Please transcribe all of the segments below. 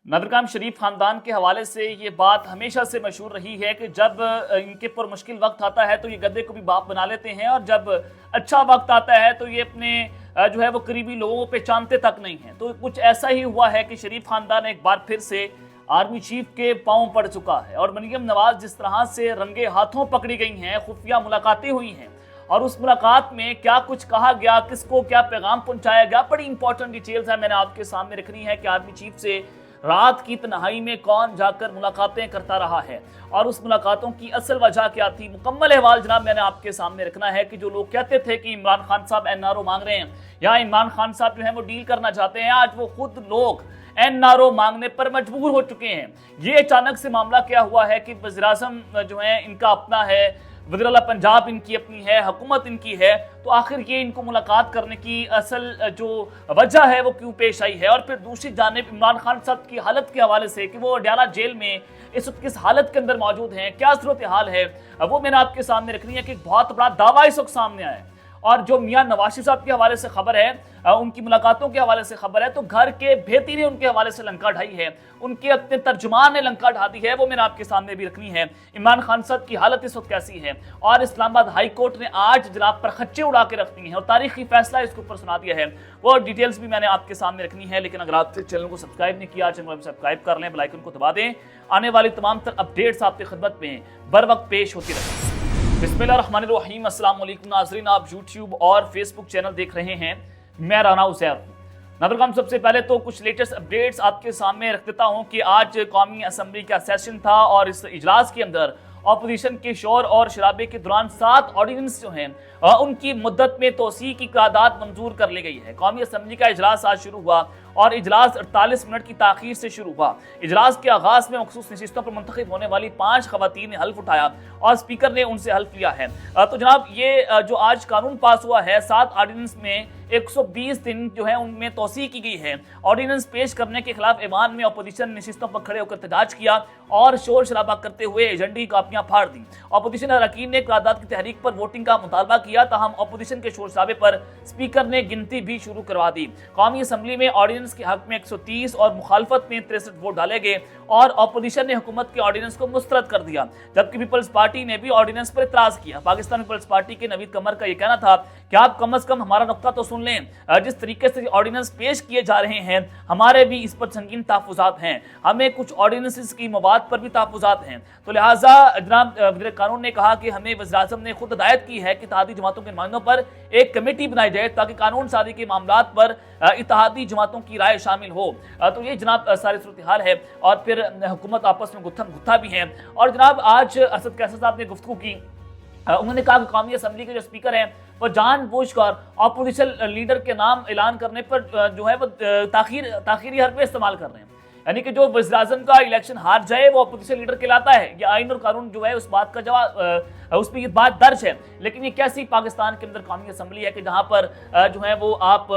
नदरकाम शरीफ खानदान के हवाले से ये बात हमेशा से मशहूर रही है कि जब इनके पर मुश्किल वक्त आता है तो ये गधे को भी बाप बना लेते हैं, और जब अच्छा वक्त आता है तो ये अपने जो है वो करीबी लोगों को पहचानते तक नहीं हैं। तो कुछ ऐसा ही हुआ है कि शरीफ खानदान एक बार फिर से आर्मी चीफ के पांव पड़ चुका है, और मरियम नवाज जिस तरह से रंगे हाथों पकड़ी गई हैं, खुफिया मुलाकातें हुई हैं, और उस मुलाकात में क्या कुछ कहा गया, किसको क्या पैगाम पहुंचाया गया, बड़ी इंपॉर्टेंट डिटेल्स है मैंने आपके सामने रखनी है कि आर्मी चीफ से रात की तन्हाई में कौन जाकर मुलाकातें करता रहा है और उस मुलाकातों की असल वजह क्या थी। मुकम्मल अहवाल जनाब मैंने आपके सामने रखना है कि जो लोग कहते थे कि इमरान खान साहब एनआरओ मांग रहे हैं या इमरान खान साहब जो है वो डील करना चाहते हैं, आज वो खुद लोग एनआरओ मांगने पर मजबूर हो चुके हैं। ये अचानक से मामला क्या हुआ है कि वज़ीर-ए-आज़म जो है इनका अपना है, वज़ीर-ए-आला पंजाब इनकी अपनी है, हुकूमत इनकी है, तो आखिर ये इनको मुलाकात करने की असल जो वजह है वो क्यों पेश आई है। और फिर दूसरी जानिब इमरान खान साहब की हालत के हवाले से कि वो अडयाला जेल में इस वक्त किस हालत के अंदर मौजूद हैं, क्या सूरत हाल है, वो मैंने आपके सामने रखनी है कि एक बहुत बड़ा दावा इस वक्त सामने आया है। और जो मियां नवाज शरीफ साहब के हवाले से खबर है, उनकी मुलाकातों के हवाले से खबर है, तो घर के भेती ने उनके हवाले से लंका ढाई है, उनके अपने तर्जुमान ने लंका ढा दी है, वो मैंने आपके सामने भी रखनी है। इमरान खान साहब की हालत इस वक्त कैसी है, और इस्लामाबाद हाई कोर्ट ने आज जनाब पर खच्चे उड़ा के रख दिए हैं और तारीखी फैसला इसके ऊपर सुना दिया है, वो डिटेल्स भी मैंने आपके सामने रखनी है। लेकिन अगर आप चैनल को सब्सक्राइब नहीं किया, चैनल को सब्सक्राइब कर लें, बेल आइकन को दबा दें, आने वाली तमाम तर अपडेट्स आपकी खिदमत में बर वक्त पेश होती रहें। बिस्मिल्लाहिर्रहमानिर्रहीम, अस्सलाम वालेकुम नाज़रीन, आप यूट्यूब और फेसबुक चैनल देख रहे हैं, मैं राना उज़ैर हूँ। नदरकाम सबसे पहले तो कुछ लेटेस्ट अपडेट्स आपके सामने रख देता हूँ कि आज कौमी असम्बली का सेशन था और इस इजलास के अंदर अपोजिशन के शोर और शराबे के दौरान 7 ऑर्डिनेंस जो हैं उनकी मुद्दत में तोसी की करारदाद मंजूर कर ली गई है। कौमी असम्बली का इजलास आज शुरू हुआ और इजलास 48 मिनट की ताखीर से शुरू हुआ। इजलास के आगाज में मखसूस नशिस्तों पर मुंतखब होने वाली 5 खवातीन ने हल्फ उठाया और स्पीकर ने उनसे हल्फ लिया है। तो जनाब ये जो आज कानून पास हुआ है, 7 ऑर्डिनेंस में 120 दिन जो है उनमें तोसी की गई है। ऑर्डिनेंस पेश करने के खिलाफ ऐवान में अपोजिशन ने नशिस्तों पर खड़े होकर एहतजाज किया और शोर शराबा करते हुए एजेंडे कापियां फाड़ दी। अपोजिशन अरकान ने करारदाद की तहरीक पर वोटिंग का मुतालबा किया, ताहम अपोजिशन के शोर शराबे पर स्पीकर ने गिनती भी शुरू करवा दी। कौमी असम्बली में ऑर्डिनेंस के हक में 130 और मुखालफत में 63 वोट डाले गए और अपोजिशन ने हुकूमत के ऑर्डिनेंस को मुस्तरद कर दिया, जबकि पीपल्स पार्टी ने भी ऑर्डिनेंस पर इतराज किया। पाकिस्तान पीपल्स पार्टी के नवीद कमर का यह कहना था कि आप कम अज कम हमारा नुक्ता तो सुन लें, जिस तरीके से ऑर्डिनेंस पेश किए जा रहे हैं हमारे भी इस पर संगीन तहफ़्फ़ुज़ात हैं, हमें कुछ ऑर्डिनेंस की मवाद पर भी तहफ़्फ़ुज़ात हैं। तो लिहाजा जनाब वज़ीर कानून ने कहा कि हमें वज़ीर-ए-आज़म ने खुद हिदायत की है कि इत्तेहादी जमातों के नुमाइंदों पर एक कमेटी बनाई जाए ताकि कानून साजी के मामलात पर इत्तेहादी जमातों की राय शामिल हो। तो ये जनाब सारी सूरत हाल है और फिर हुकूमत आपस में गुत्था भी है। और जनाब आज असद कैसर साहब ने गुफ्तगू की, उन्होंने कहा कि कौमी असम्बली के जो स्पीकर हैं वो जानबूझकर अपोजिशन लीडर के नाम ऐलान करने पर जो है वो ताखीरी हरबे इस्तेमाल कर रहे हैं, यानी कि जो वज़ीर-ए-आज़म का इलेक्शन हार जाए वो अपोजिशन लीडर कहलाता है। ये आइन और कानून जो है उस बात का जवाब उसमें ये बात दर्ज है। लेकिन ये कैसी पाकिस्तान के अंदर कौमी असम्बली है कि जहाँ पर जो है वो आप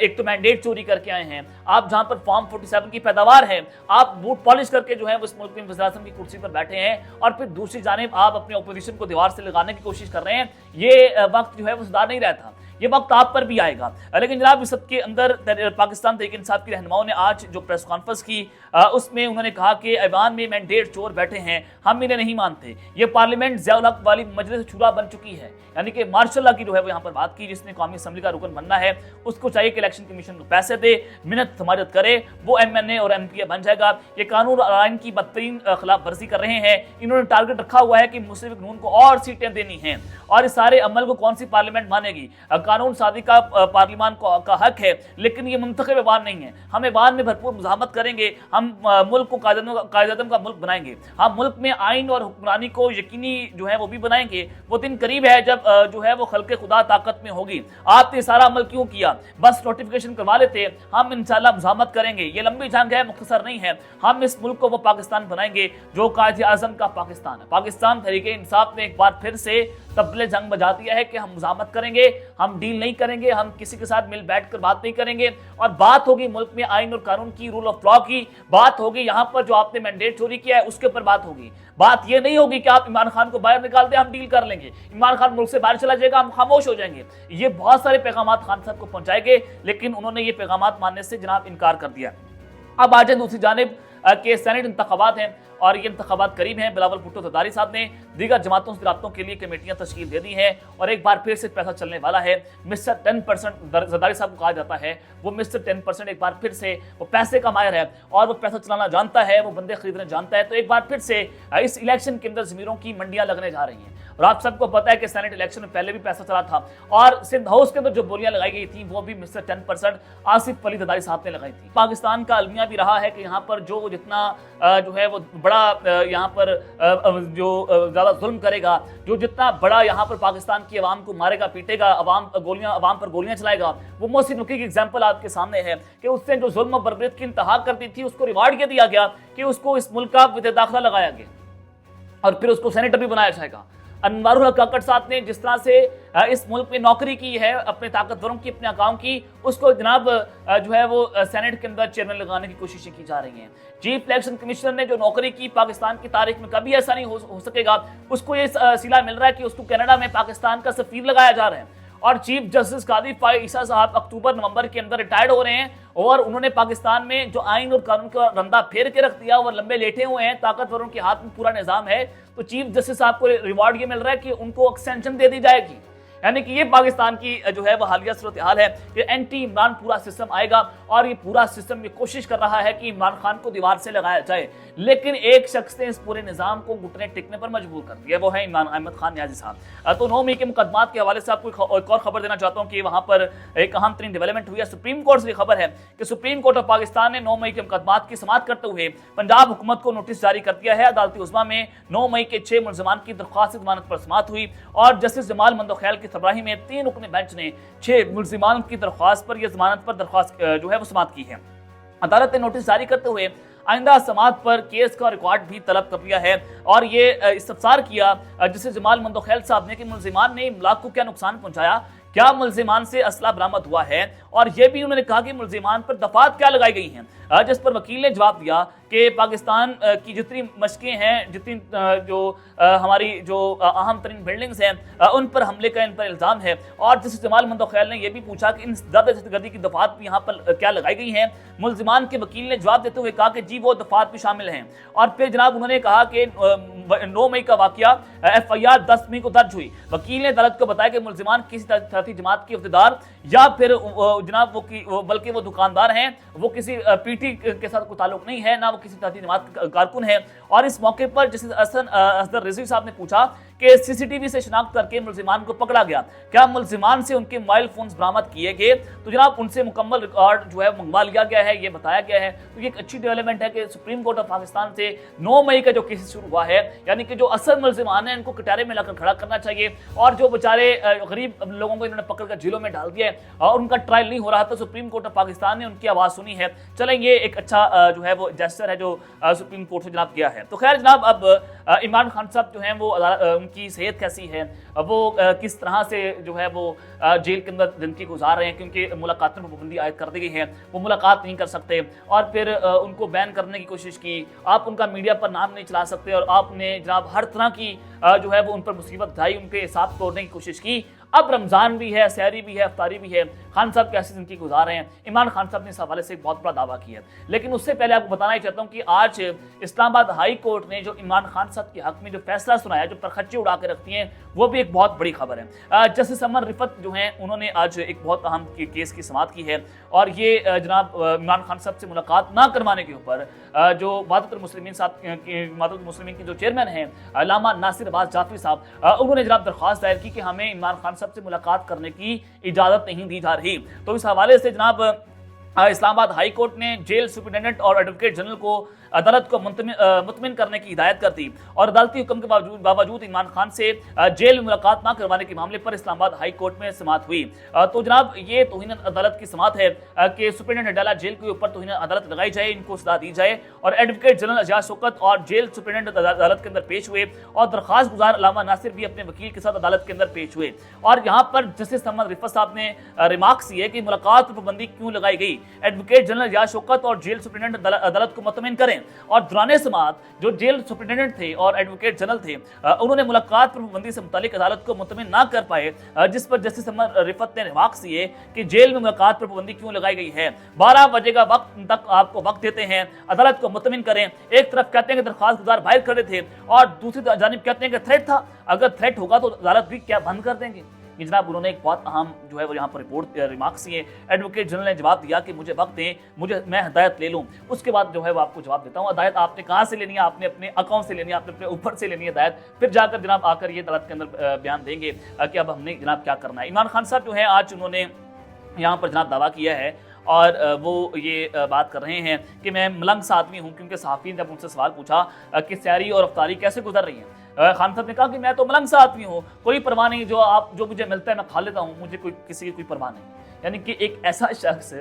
एक तो मैंडेट चोरी करके आए हैं, आप जहाँ पर फॉर्म 47 की पैदावार है, आप बूट पॉलिश करके जो है उस मुल्क में वज़ीर-ए-आज़म की कुर्सी पर बैठे हैं, और फिर दूसरी जानिब आप अपने अपोजिशन को दीवार से लगाने की कोशिश कर रहे हैं। ये वक्त जो है वो सुधार नहीं रहता, ये वक्त आप पर भी आएगा। लेकिन जनाब इस सब के अंदर पाकिस्तान तहरीक इंसाफ की रहनुमाओं ने आज जो प्रेस कॉन्फ्रेंस की उसमें उन्होंने कहा कि ऐवान में मैंडेट चोर बैठे हैं, हम इन्हें नहीं मानते। ये पार्लियामेंट ज़ियाउल हक वाली मजलिस शूरा बन चुकी है, यानी कि मार्शल लॉ की जो है वो यहाँ पर बात की, जिसने कौमी असम्बली का रुकन बनना है उसको चाहिए कि इलेक्शन कमीशन को पैसे दे, मिन्नत समाजत करे, वो MNA और MPA बन जाएगा। ये कानून और आइन की बदतरीन खिलाफ वर्जी कर रहे हैं। इन्होंने टारगेट रखा हुआ है कि मुस्लिम लीग नून को और सीटें देनी हैं, और इस सारे अमल को कौन सी पार्लियामेंट मानेगी। कानून साजी का पार्लियामान का हक है, लेकिन ये मुंतखब ऐवान नहीं है। हम ऐवान में भरपूर मुज़ाहमत करेंगे, हम मुल्क को कायद-ए-आज़म का मुल्क बनाएंगे, हम मुल्क में आइन और हुक्मरानी को यकीनी जो है वो भी बनाएंगे। वो दिन करीब है जब जो है वो खल्क़े खुदा ताकत में होगी। आपने सारा अमल क्यों किया, बस नोटिफिकेशन करवा लेते, हम इंशाअल्लाह मुज़ाहमत करेंगे। ये लंबी जंग है, मुख्तसर नहीं है। हम इस मुल्क को वो पाकिस्तान बनाएंगे जो कायद-ए-आज़म का पाकिस्तान है। पाकिस्तान तहरीक इंसाफ ने एक बार फिर से तबले जंग बजा दिया है कि हम मुज़ाहमत करेंगे, हम डील नहीं करेंगे, हम किसी के साथ मिल बैठ कर बात नहीं करेंगे, और बात होगी मुल्क में आइन और कानून की, रूल ऑफ लॉ की बात होगी। यहाँ पर जो आपने मैंडेट चोरी किया है उसके ऊपर बात होगी। बात ये नहीं होगी कि आप इमरान खान को बाहर निकाल दें, हम डील कर लेंगे, इमरान खान मुल्क से बाहर चला जाएगा, हम खामोश हो जाएंगे। ये बहुत सारे पैगाम खान साहब को पहुंचाएंगे, लेकिन उन्होंने ये पैगाम मानने से जनाब इनकार कर दिया। अब आ जाए दूसरी जानिब के सेनेट इंतखाबात हैं और ये इंतखाबात करीब हैं। बिलावल भुट्टो जरदारी साहब ने दीगर जमातों से राब्तों के लिए कमेटियां तश्कील दे दी हैं और एक बार फिर से पैसा चलने वाला है। मिस्टर 10% जरदारी साहब को कहा जाता है, वो मिस्टर 10% एक बार फिर से वो पैसे का माहिर है और वो पैसा चलाना जानता है, वो बंदे खरीदना जानता है। तो एक बार फिर से इस इलेक्शन के अंदर ज़मीरों की मंडियां लगने जा रही हैं और आप सबको पता है कि सेनेट इलेक्शन में पहले भी पैसा चला था और सिंध हाउस के अंदर जो बोलियां लगाई गई थी वो भी मिस्टर 10% आसिफ अली जरदारी साहब ने लगाई थी। पाकिस्तान का अलमिया भी रहा है कि यहाँ पर जो जितना जो है वो बड़ा यहाँ पर जो ज़्यादा जुल्म करेगा, जो जितना बड़ा यहाँ पर पाकिस्तान की आवाम को मारेगा पीटेगा, आवाम पर गोलियां चलाएगा, वो मोहसिन नकवी की एग्जाम्पल आपके सामने है कि उसने जो जुल्म बर्बरीत की इंतहा कर दी थी उसको रिवार्ड ये दिया गया कि उसको इस मुल्क का विद दाखिला लगाया गया और फिर उसको सेनेटर भी बनाया जाएगा। अनवारुल हक काकड़ साहब ने जिस तरह से इस मुल्क में नौकरी की है अपने ताकतवरों की, अपने अकाउंट की, उसको जनाब जो है वो सेनेट के अंदर चेयरमैन लगाने की कोशिशें की जा रही हैं। चीफ इलेक्शन कमिश्नर ने जो नौकरी की पाकिस्तान की तारीख में कभी ऐसा नहीं हो सकेगा, उसको ये सिला मिल रहा है कि उसको कनाडा में पाकिस्तान का सफीर लगाया जा रहा है। और चीफ जस्टिस कादी फाइज ईसा साहब अक्टूबर नवंबर के अंदर रिटायर्ड हो रहे हैं और उन्होंने पाकिस्तान में जो आइन और कानून का रंदा फेर के रख दिया और लंबे लेटे हुए हैं, ताकतवरों के हाथ में पूरा निजाम है। तो चीफ जस्टिस साहब को रिवार्ड ये मिल रहा है कि उनको एक्सटेंशन दे दी जाएगी। यानी कि ये पाकिस्तान की जो है वो हालिया सूरत हाल है कि एंटी इमरान पूरा सिस्टम आएगा और ये पूरा सिस्टम ये कोशिश कर रहा है कि इमरान खान को दीवार से लगाया जाए, लेकिन एक शख्स ने इस पूरे निजाम को घुटने टिकने पर मजबूर कर दिया, वो है इमरान अहमद खान नियाजी साहब। तो 9 मई के मुकदमात के हवाले से आपको एक और खबर देना चाहता हूँ कि वहाँ पर एक अहम तरीन डेवलपमेंट हुई है। सुप्रीम कोर्ट से खबर है कि सुप्रीम कोर्ट ऑफ पाकिस्तान ने 9 मई के मुकदमात की समाअत करते हुए पंजाब हुकूमत को नोटिस जारी कर दिया है। अदालती उज़्मा में 9 मई के 6 मुलज़मान की दरख्वास्त जमानत पर समाअत हुई और जस्टिस जमाल मंदोखैल की सरबराही में 3 रुकनी बेंच ने 6 मुलज़मान की दरख्वास्त पर यह जमानत पर दरख्वास्त जो है वो समाअत की है। अदालत ने नोटिस जारी करते हुए आइंदा समाअत पर केस का रिकॉर्ड भी तलब कर लिया है और ये इस्तफसार किया जिसे जमाल मंदोखैल साहब ने कि मुलज़मान ने इमलाक को क्या नुकसान पहुंचाया, क्या मुलज़मान से असला बरामद हुआ है, और यह भी उन्होंने कहा कि मुलज़मान पर दफात क्या लगाई गई हैं। जिस पर वकील ने जवाब दिया कि पाकिस्तान की जितनी मशकें हैं, जितनी जो हमारी जो अहम तरीन बिल्डिंग्स हैं उन पर हमले का इन पर इल्ज़ाम है। और जस्टिस जमाल मंदोखैल ने यह भी पूछा कि इन दहशतगर्दी की दफात भी यहाँ पर क्या लगाई गई हैं। मुलज़मान के वकील ने जवाब देते हुए कहा कि जी वो दफात भी शामिल हैं। और फिर जनाब उन्होंने कहा कि 9 मई का वाक़या FIR 10 मई को दर्ज हुई। वकील ने अदालत को बताया कि मुलज़मान किसी तरह जमात के अहदेदार या फिर जनाब वो बल्कि वो दुकानदार हैं, वो किसी PT के साथ कोई ताल्लुक नहीं है, ना वो किसी तरह जमात कारकुन है। और इस मौके पर जस्टिस असदर रिजवी साहब ने पूछा कि CCTV से शिनाख्त करके मुलज़मान को पकड़ा गया, क्या मुलज़मान से उनके मोबाइल फोन्स बरामद किए गए, तो जनाब उनसे मुकम्मल रिकॉर्ड जो है मंगवा लिया गया है, ये बताया गया है। तो ये एक अच्छी डेवलपमेंट है कि सुप्रीम कोर्ट ऑफ पाकिस्तान से 9 मई का जो केस शुरू हुआ है, यानी कि जो असल मुलज़मान है इनको कटारे में लाकर खड़ा करना चाहिए और जो बेचारे गरीब लोगों को इन्होंने पकड़ कर जेलों में डाल दिया है और उनका ट्रायल नहीं हो रहा, तो सुप्रीम कोर्ट ऑफ पाकिस्तान ने उनकी आवाज़ सुनी है। चलें, ये एक अच्छा जो है वो जेस्चर है जो सुप्रीम कोर्ट से जनाब किया है। तो खैर जनाब, अब इमरान खान साहब जो हैं वो उनकी सेहत कैसी है, वो किस तरह से जो है वो जेल के अंदर ज़िंदगी गुजार रहे हैं, क्योंकि मुलाकातों पर पाबंदी आयद कर दी गई है, वो मुलाकात नहीं कर सकते और फिर उनको बैन करने की कोशिश की। आप उनका मीडिया पर नाम नहीं चला सकते और आपने जनाब हर तरह की जो है वो उन पर मुसीबत ढाई, उनके हिसाब तोड़ने की कोशिश की। अब रमज़ान भी है, सहरी भी है, अफ्तारी भी है, खान साहब कैसी ज़िंदगी गुजार रहे हैं। इमरान खान साहब ने इस हवाले से एक बहुत बड़ा दावा किया है, लेकिन उससे पहले आपको बताना ही चाहता हूँ कि आज इस्लामाबाद हाई कोर्ट ने जो इमरान खान साहब के हक में जो फैसला सुनाया, जो परखच्चे उड़ा के रखती हैं, वो भी एक बहुत बड़ी खबर है। जस्टिस अमर रिफत जो हैं उन्होंने आज एक बहुत अहम केस की समाअत की है और ये जनाब इमरान खान साहब से मुलाकात ना करवाने के ऊपर जो वादतुल मुस्लिमीन की जो चेयरमैन हैं अल्लामा नासिर अब्बास जाफरी साहब, उन्होंने जनाब दरख्वास्त दायर की कि हमें इमरान खान साहब से मुलाकात करने की इजाज़त नहीं दी जा रही। तो इस हवाले से जनाब इस्लामाबाद हाई कोर्ट ने जेल सुपरिटेंडेंट और एडवोकेट जनरल को अदालत को मुतमिन करने की हिदायत कर दी और अदालती हुक्म के बावजूद इमरान खान से जेल में मुलाकात ना करवाने के मामले पर इस्लामाबाद हाई कोर्ट में समाअत हुई। तो जनाब ये तौहीन अदालत की समाअत है कि सुपरिटेंडेंट अडाला जेल के ऊपर तौहीन अदालत लगाई जाए, इनको सजा दी जाए। और एडवोकेट जनरल एजाज शौकत और जेल सुपरिटेंडेंट अदालत के अंदर पेश हुए और दरख्वास्त गुजार अल्लामा नासिर भी अपने वकील के साथ अदालत के अंदर पेश हुए। और यहाँ पर जस्टिस अहमद रिफत साहब ने रिमार्क्स दिए कि मुलाकात पर पाबंदी क्यों लगाई गई, एडवोकेट जनरल रियाज शौकत और जेल सुप्रिटेंडेंट अदालत को मुतमिन करें। और दौरान समाअत जो जेल सुप्रिटेंडेंट थे और एडवोकेट जनरल थे, उन्होंने मुलाकात पर पाबंदी से मुतालिक अदालत को मुतमिन ना कर पाए, जिस पर जस्टिस अमर रिफत ने रिमार्क्स दिए कि जेल में मुलाकात पर पाबंदी क्यों लगाई गई है। 12 बजे का वक्त तक आपको वक्त देते हैं, अदालत को मुतमिन करें। एक तरफ कहते हैं कि दरख्वास्त गुजार बाहर खड़े थे और दूसरी जानिब कहते हैं कि थ्रेट था। अगर थ्रेट होगा तो अदालत भी क्या बंद कर देंगे? कि जनाब उन्होंने एक बहुत अहम जो है वो यहाँ पर रिपोर्ट रिमार्क्स दिए। एडवोकेट जनरल ने जवाब दिया कि मुझे वक्त दें, मैं हदायत ले लूँ, उसके बाद जो है वो आपको जवाब देता हूँ। हदायत आपने कहाँ से लेनी है? आपने अपने अकाउंट से लेनी है, आपने अपने ऊपर से लेनी है हदायत, फिर जाकर जनाब आकर ये अदालत के अंदर बयान देंगे कि अब हमने जनाब क्या करना है। इमरान खान साहब जो है आज उन्होंने यहाँ पर जनाब दावा किया है और वो ये बात कर रहे हैं कि मैं मलंग आदमी हूँ, क्योंकि सहाफ़ी ने जब उनसे सवाल पूछा कि सैरी और अफ्तारी कैसे गुजर रही है, खान साहब ने कहा कि मैं तो मलंग आदमी हूँ, कोई परवाह नहीं, जो मुझे मिलता है मैं खा लेता हूँ, मुझे किसी की कोई परवाह नहीं। यानी कि एक ऐसा शख्स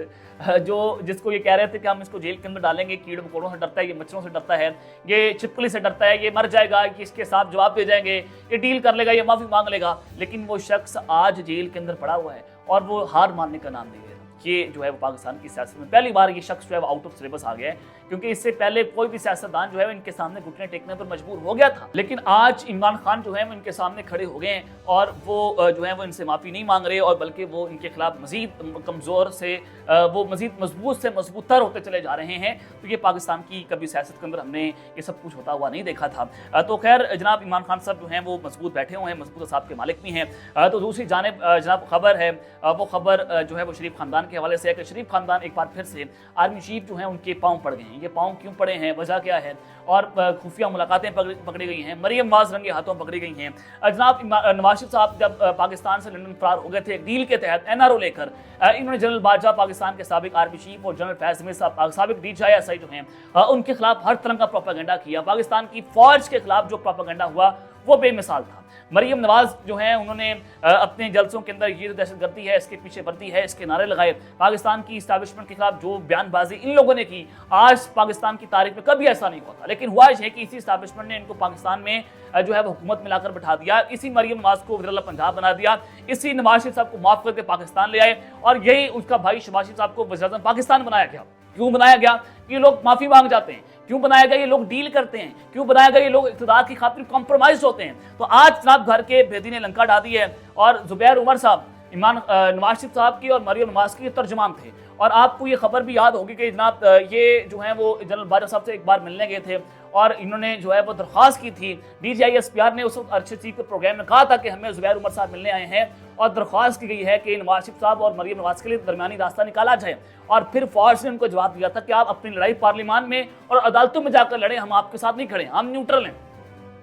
जिसको ये कह रहे थे कि हम इसको जेल के अंदर डालेंगे, कीड़े मकोड़ों से डरता है, ये मच्छरों से डरता है, ये छिपकली से डरता है, ये मर जाएगा, कि इसके साथ जवाब दे जाएंगे, ये डील कर लेगा, ये माफ़ी मांग लेगा, लेकिन वो शख्स आज जेल के अंदर पड़ा हुआ है और वो हार मानने का नाम नहीं ले रहा। ये जो है वो पाकिस्तान की सियासत में पहली बार ये शख्स जो है वो आउट ऑफ सिलेबस आ गया है, क्योंकि इससे पहले कोई भी सियासतदान जो है वो इनके सामने घुटने टेकने पर मजबूर हो गया था, लेकिन आज इमरान खान जो है वो इनके सामने खड़े हो गए हैं और वो जो है वो इनसे माफ़ी नहीं मांग रहे, और बल्कि वो इनके खिलाफ मजीद कमज़ोर से वो मजीद मजबूत से मजबूतर होते चले जा रहे हैं। तो ये पाकिस्तान की कभी सियासत के अंदर हमने ये सब कुछ होता हुआ नहीं देखा था। तो खैर जनाब इमरान खान साहब जो हैं वो मजबूत बैठे हुए हैं, मजबूत साहब के मालिक भी हैं। तो दूसरी जानिब जनाब खबर है, वो खबर जो है वो शरीफ खानदान के हवाले से है कि शरीफ खानदान एक बार फिर से आर्मी चीफ जो है उनके पाँव पड़ गए हैं। ये पाँव क्यों पड़े हैं, वजह क्या है, और खुफिया मुलाकातें पकड़ी गई हैं, मरियम नवाज रंगे हाथों पकड़ी गई हैं। जनाब नवाज शरीफ साहब जब पाकिस्तान से लंदन फरार हो गए थे डील के तहत NRO लेकर, इन्होंने जनरल बाजवा पाकिस्तान के साबिक आर्मी चीफ और जनरल फैज हमीद साहब साबिक DGI जो हैं उनके खिलाफ हर तरह का प्रोपेगेंडा किया। पाकिस्तान की फौज के खिलाफ जो प्रोपेगेंडा हुआ वो बेमिसाल था। मरियम नवाज जो हैं उन्होंने अपने जलसों के अंदर ये दहशतगर्दी है, इसके पीछे वर्दी है, इसके नारे लगाए। पाकिस्तान की इस्टेब्लिशमेंट के खिलाफ जो बयानबाजी इन लोगों ने की, आज पाकिस्तान की तारीख में कभी ऐसा नहीं होता, लेकिन हुआ है कि इसी इस्टेब्लिशमेंट ने इनको पाकिस्तान में जो है वो हुकूमत में लाकर बैठा दिया, इसी मरियम नवाज को वज़ीर-ए-आला पंजाब बना दिया, इसी नवाज शरीफ साहब को माफ करके पाकिस्तान ले आए, और यही उसका भाई शहबाज शरीफ साहब को वज़ीर-ए-आज़म पाकिस्तान बनाया गया। क्यों बनाया गया? कि लोग माफी मांग जाते हैं। क्यों बनाया गया? ये लोग डील करते हैं। क्यों बनाया गया? ये लोग इक़्तिदार की खातिर कॉम्प्रोमाइज होते हैं। तो आज जनाब घर के भेदी ने लंका ढा दी है, और ज़ुबैर उमर साहब नवाज शरीफ साहब की और मरियम नवाज की तर्जुमान थे। और आपको ये खबर भी याद होगी कि जनाब ये जो है वो जनरल बाजवा साहब से एक बार मिलने गए थे और इन्होंने जो है वो दरख्वास्त की थी। DGI SPR ने उस वक्त अरशद चीफ के प्रोग्राम में कहा था कि हमें ज़ुबैर उमर साहब मिलने आए हैं, और दरख्वास्त की गई है कि नवाज शरीफ साहब और मरियम नवाज के लिए दरमियानी रास्ता निकाला जाए। और फिर फौज ने उनको जवाब दिया था कि आप अपनी लड़ाई पार्लियामान में और अदालतों में जाकर लड़े, हम आपके साथ नहीं खड़े, हम न्यूट्रल हैं।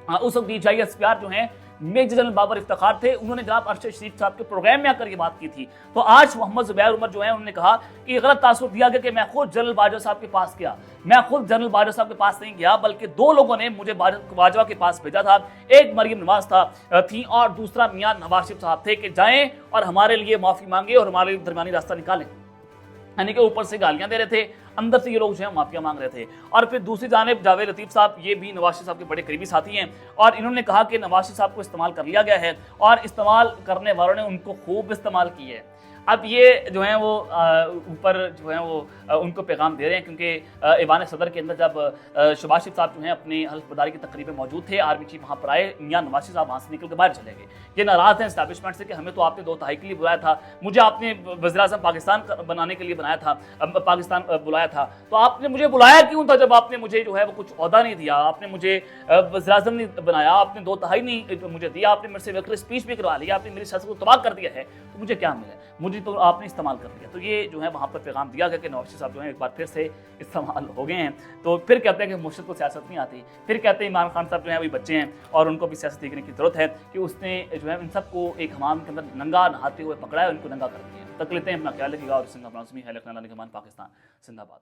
उस वक्त DGI SPR जो हैं मेजर जनरल बाबर इफ्तिखार थे, उन्होंने जनाब अरशद शरीफ साहब के प्रोग्राम में आकर ये बात की थी। तो आज मोहम्मद ज़ुबैर उमर जो है उन्होंने कहा कि गलत तासुर दिया गया कि मैं खुद जनरल बाजवा साहब के पास गया। मैं खुद जनरल बाजवा साहब के पास नहीं गया, बल्कि दो लोगों ने मुझे बाजवा के पास भेजा था। एक मरियम नवाज थी और दूसरा मियां नवाज शरीफ साहब थे कि जाएं और हमारे लिए माफ़ी मांगे और हमारे लिए दरमियानी रास्ता निकालें। यानी कि ऊपर से गालियां दे रहे थे, अंदर से ये लोग जो है माफिया मांग रहे थे। और फिर दूसरी जानिब जावेद लतीफ़ साहब, ये भी नवाज शरीफ साहब के बड़े करीबी साथी हैं, और इन्होंने कहा कि नवाज शरीफ साहब को इस्तेमाल कर लिया गया है और इस्तेमाल करने वालों ने उनको खूब इस्तेमाल किया है। अब ये जो है वो ऊपर जो है वो उनको पैगाम दे रहे हैं, क्योंकि ईवान सदर के अंदर जब शहबाज शरीफ साहब जो हैं अपनी हल्फबर्दारी की तकरीब में मौजूद थे, आर्मी चीफ वहाँ पर आए, मियां नवाज शरीफ साहब वहाँ से निकल के बाहर चले गए। ये नाराज़ हैं इस्टेब्लिशमेंट से कि हमें तो आपने 2 तिहाई के लिए बुलाया था, मुझे आपने वज़ीर-ए-आज़म पाकिस्तान बनाने के लिए बनाया था, पाकिस्तान बुलाया था, तो आपने मुझे बुलाया क्यों था जब आपने मुझे जो है वो कुछ ओहदा नहीं दिया, आपने मुझे वज़ीर-ए-आज़म नहीं बनाया, आपने 2 तिहाई नहीं मुझे दिया, आपने मेरे से वक्र स्पीच भी करवा लिया, आपने मेरी सियासत को तबाह कर दिया है, तो मुझे क्या मिला? मुझे तो आपने इस्तेमाल कर दिया। तो ये जो है वहाँ पर पैगाम दिया गया कि नवाज शरीफ साहब जो है एक बार फिर से इस्तेमाल हो गए हैं। तो फिर कहते हैं कि मुर्शिद को सियासत नहीं आती, फिर कहते हैं इमरान खान साहब जो है अभी बच्चे हैं और उनको भी सियासत सीखने की जरूरत है, कि उसने जो है इन सबको एक हमाम के अंदर नंगा नहाते हुए पकड़ा है, उनको नंगा कर दिया। तक लेते हैं, अपना ख्याल रखिएगा और पाकिस्तान जिंदाबाद।